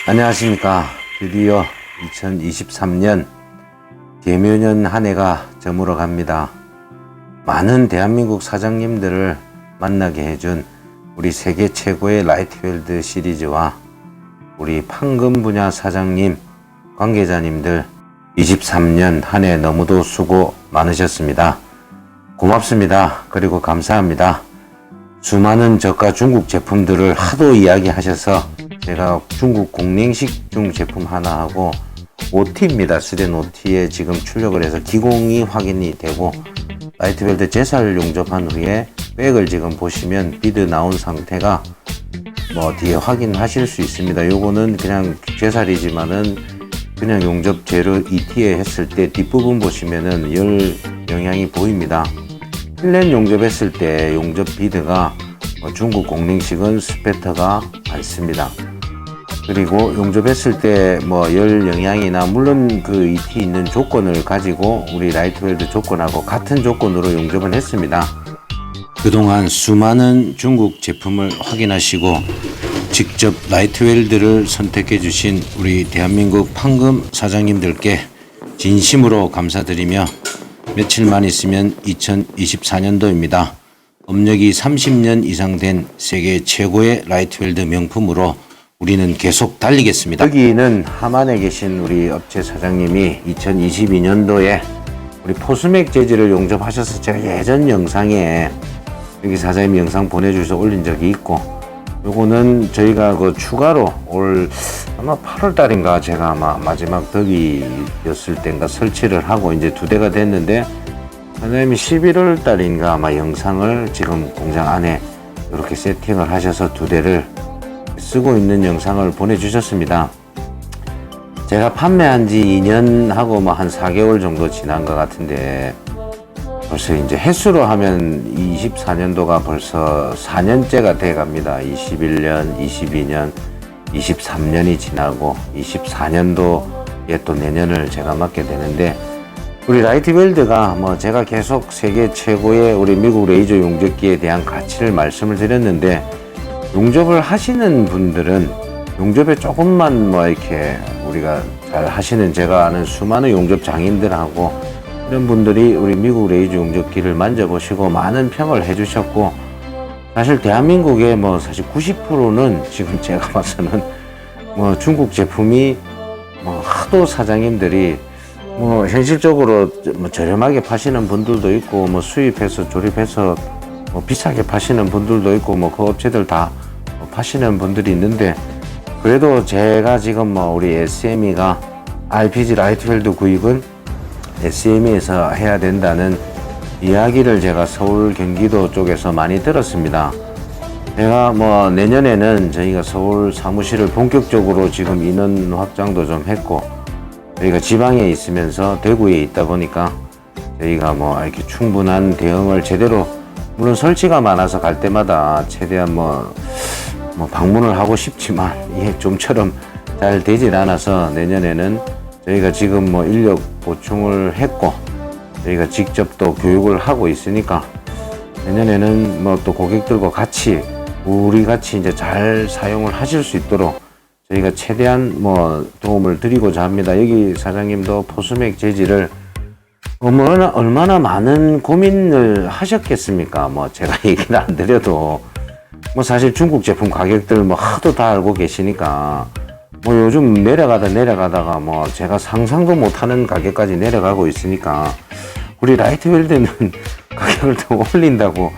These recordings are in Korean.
안녕하십니까. 드디어 2023년 개묘년 한 해가 저물어 갑니다. 많은 대한민국 사장님들을 만나게 해준 우리 세계 최고의 라이트웰드 시리즈와 우리 판금 분야 사장님, 관계자님들 23년 한 해 너무도 수고 많으셨습니다. 고맙습니다. 그리고 감사합니다. 수많은 저가 중국 제품들을 하도 이야기하셔서 제가 중국 공랭식중 제품 하나 하고 OT입니다. 스덴 OT에 지금 출력을 해서 기공이 확인이 되고 라이트웰드 제살 용접한 후에 백을 지금 보시면 비드 나온 상태가 뒤에 확인하실 수 있습니다. 요거는 그냥 제살이지만은 그냥 용접 재료 ET에 했을 때 뒷부분 보시면은 열 영향이 보입니다. 필렛 용접했을 때 용접 비드가 중국 공랭식은 스패터가 많습니다. 그리고 용접했을 때 열 영향이나 물론 그 ET 있는 조건을 가지고 우리 라이트웰드 조건하고 같은 조건으로 용접을 했습니다. 그동안 수많은 중국 제품을 확인하시고 직접 라이트웰드를 선택해 주신 우리 대한민국 판금 사장님들께 진심으로 감사드리며 며칠만 있으면 2024년도입니다. 업력이 30년 이상 된 세계 최고의 라이트웰드 명품으로 우리는 계속 달리겠습니다. 여기는 하만에 계신 우리 업체 사장님이 2022년도에 우리 포스맥 재질을 용접하셔서 제가 예전 영상에 여기 사장님 영상 보내주셔서 올린 적이 있고, 요거는 저희가 추가로 올 아마 8월 달인가 제가 아마 마지막 덕이었을 때인가 설치를 하고 이제 2대가 됐는데, 사장님이 11월 달인가 아마 영상을 지금 공장 안에 이렇게 세팅을 하셔서 2대를 쓰고 있는 영상을 보내주셨습니다. 제가 판매한 지 2년 하고 한 4개월 정도 지난 것 같은데, 벌써 이제 횟수로 하면 24년도가 벌써 4년째가 돼 갑니다. 21년, 22년, 23년이 지나고 24년도에 또 내년을 제가 맡게 되는데, 우리 라이트웰드가 제가 계속 세계 최고의 우리 미국 레이저 용접기에 대한 가치를 말씀을 드렸는데, 용접을 하시는 분들은 용접에 조금만 이렇게 우리가 잘 하시는 제가 아는 수많은 용접 장인들하고 이런 분들이 우리 미국 레이저 용접기를 만져보시고 많은 평을 해주셨고, 사실 대한민국의 사실 90%는 지금 제가 봐서는 중국 제품이 하도 사장님들이 현실적으로 저렴하게 파시는 분들도 있고 수입해서 조립해서 비싸게 파시는 분들도 있고 그 업체들 다 파시는 분들이 있는데, 그래도 제가 지금 우리 SME가 RPG 라이트웰드 구입은 SME에서 해야 된다는 이야기를 제가 서울 경기도 쪽에서 많이 들었습니다. 제가 내년에는 저희가 서울 사무실을 본격적으로 지금 인원 확장도 좀 했고, 저희가 지방에 있으면서 대구에 있다 보니까 저희가 이렇게 충분한 대응을 제대로, 물론 설치가 많아서 갈 때마다 최대한 방문을 하고 싶지만 이게 좀처럼 잘 되질 않아서, 내년에는 저희가 지금 인력 보충을 했고 저희가 직접 또 교육을 하고 있으니까 내년에는 또 고객들과 같이 우리 같이 이제 잘 사용을 하실 수 있도록 저희가 최대한 도움을 드리고자 합니다. 여기 사장님도 포스맥 재질을 얼마나 많은 고민을 하셨겠습니까? 제가 얘기를 안 드려도 사실 중국 제품 가격들 하도 다 알고 계시니까 요즘 내려가다가 제가 상상도 못하는 가격까지 내려가고 있으니까 우리 라이트웰드는 가격을 더 올린다고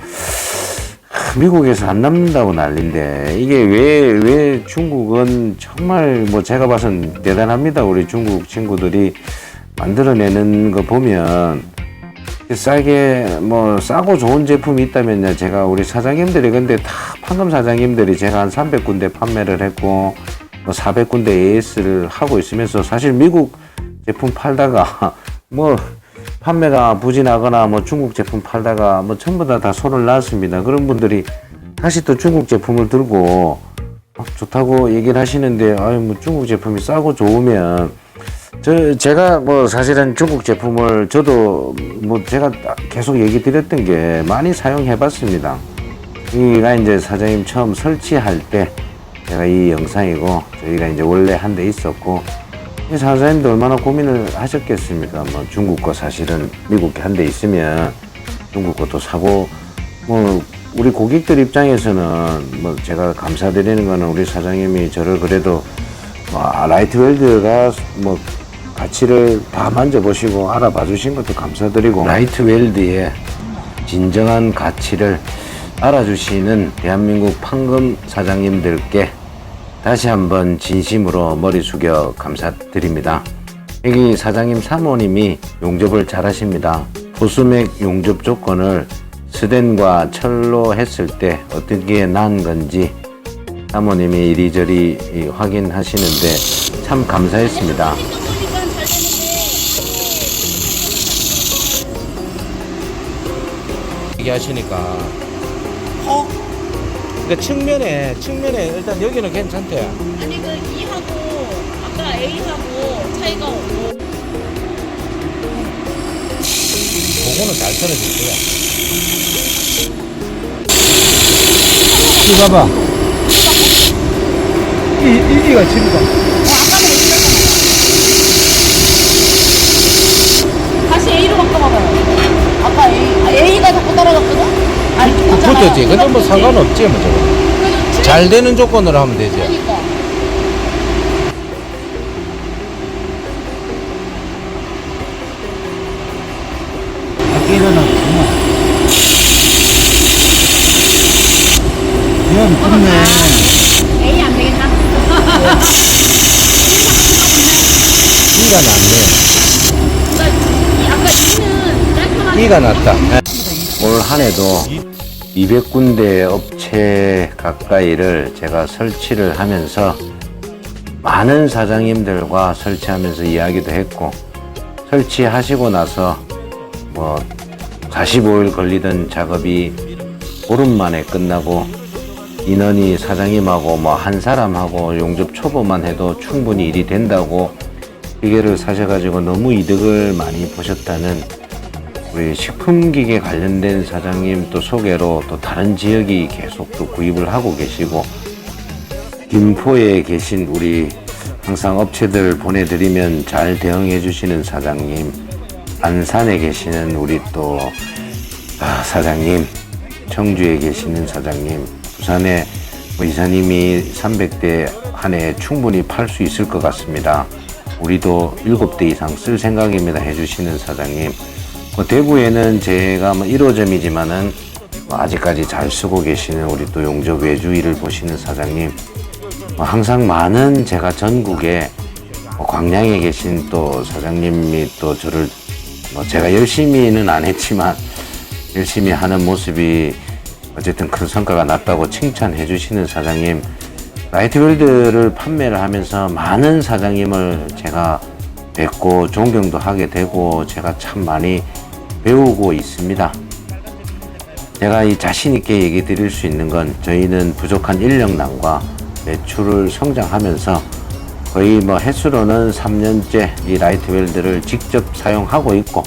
미국에서 안 남는다고 난린데, 이게 왜 중국은 정말 제가 봐선 대단합니다. 우리 중국 친구들이 만들어내는 거 보면 싸게 싸고 좋은 제품이 있다면요, 제가 우리 사장님들이 근데 다 판금 사장님들이 제가 한 300군데 판매를 했고 400군데 AS를 하고 있으면서 사실 미국 제품 팔다가 판매가 부진하거나 중국 제품 팔다가 전부 다 손을 놨습니다. 그런 분들이 다시 또 중국 제품을 들고 좋다고 얘기를 하시는데, 중국 제품이 싸고 좋으면 제가 사실은 중국 제품을 저도 제가 계속 얘기 드렸던 게 많이 사용해 봤습니다. 여기가 이제 사장님 처음 설치할 때 제가 이 영상이고, 저희가 이제 원래 한 대 있었고, 이 사장님도 얼마나 고민을 하셨겠습니까? 뭐 중국 거 사실은 미국 게 한 대 있으면 중국 것도 사고, 뭐 우리 고객들 입장에서는 뭐 제가 감사드리는 거는 우리 사장님이 저를 그래도 뭐 라이트웰드가 뭐 가치를 다 만져보시고 알아봐 주신 것도 감사드리고, 라이트웰드의 진정한 가치를 알아주시는 대한민국 판금 사장님들께 다시 한번 진심으로 머리 숙여 감사드립니다. 여기 사장님 사모님이 용접을 잘 하십니다. 포수맥 용접 조건을 스텐과 철로 했을 때 어떻게 난 건지 사모님이 이리저리 확인하시는데 참 감사했습니다. 얘기하시니까 그러니까 측면에 일단 여기는 괜찮대. 아니 그 E하고 아까 A하고 차이가 없고 그거는 잘 떨어질 거야. 이거 봐봐. 이가 집이다. 다시 A로 바꿔봐봐요. 아까 A가 자꾸 떨어졌거든? 아니 그것도지. 근데 뭐 상관없지 뭐 저거. 잘 되는 조건으로 하면 되지. 그러니까 밖에 일어났구나. 그냥 좋네. A 안 되겠다. 이가 낫네. 그러니까 아까 E는 깔끔하게 이가 낫다. 올 한 해도 200군데 업체 가까이를 제가 설치를 하면서 많은 사장님들과 설치하면서 이야기도 했고, 설치하시고 나서 뭐 45일 걸리던 작업이 보름 만에 끝나고, 인원이 사장님하고 뭐 한 사람하고 용접 초보만 해도 충분히 일이 된다고 기계를 사셔가지고 너무 이득을 많이 보셨다는 우리 식품기계 관련된 사장님 또 소개로 또 다른 지역이 계속 또 구입을 하고 계시고, 김포에 계신 우리 항상 업체들 보내드리면 잘 대응해 주시는 사장님, 안산에 계시는 우리 또 사장님, 청주에 계시는 사장님, 부산에 이사님이 300대 한 해 충분히 팔 수 있을 것 같습니다. 우리도 7대 이상 쓸 생각입니다 해주시는 사장님, 대구에는 제가 1호점이지만은 아직까지 잘 쓰고 계시는 우리 또 용접 외주 일을 보시는 사장님, 항상 많은 제가 전국에 광양에 계신 또 사장님이 또 저를 제가 열심히는 안 했지만 열심히 하는 모습이 어쨌든 큰 성과가 났다고 칭찬해 주시는 사장님, 라이트웰드를 판매를 하면서 많은 사장님을 제가 뵙고 존경도 하게 되고 제가 참 많이 배우고 있습니다. 제가 이 자신 있게 얘기 드릴 수 있는 건, 저희는 부족한 인력난과 매출을 성장하면서 거의 횟수로는 3년째 이 라이트웰드를 직접 사용하고 있고,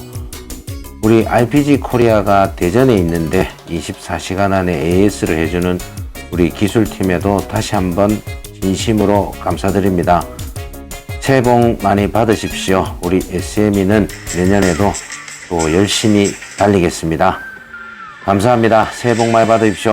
우리 RPG 코리아가 대전에 있는데 24시간 안에 AS를 해주는 우리 기술팀에도 다시 한번 진심으로 감사드립니다. 새해 복 많이 받으십시오. 우리 SME는 내년에도 또 열심히 달리겠습니다. 감사합니다. 새해 복 많이 받으십시오.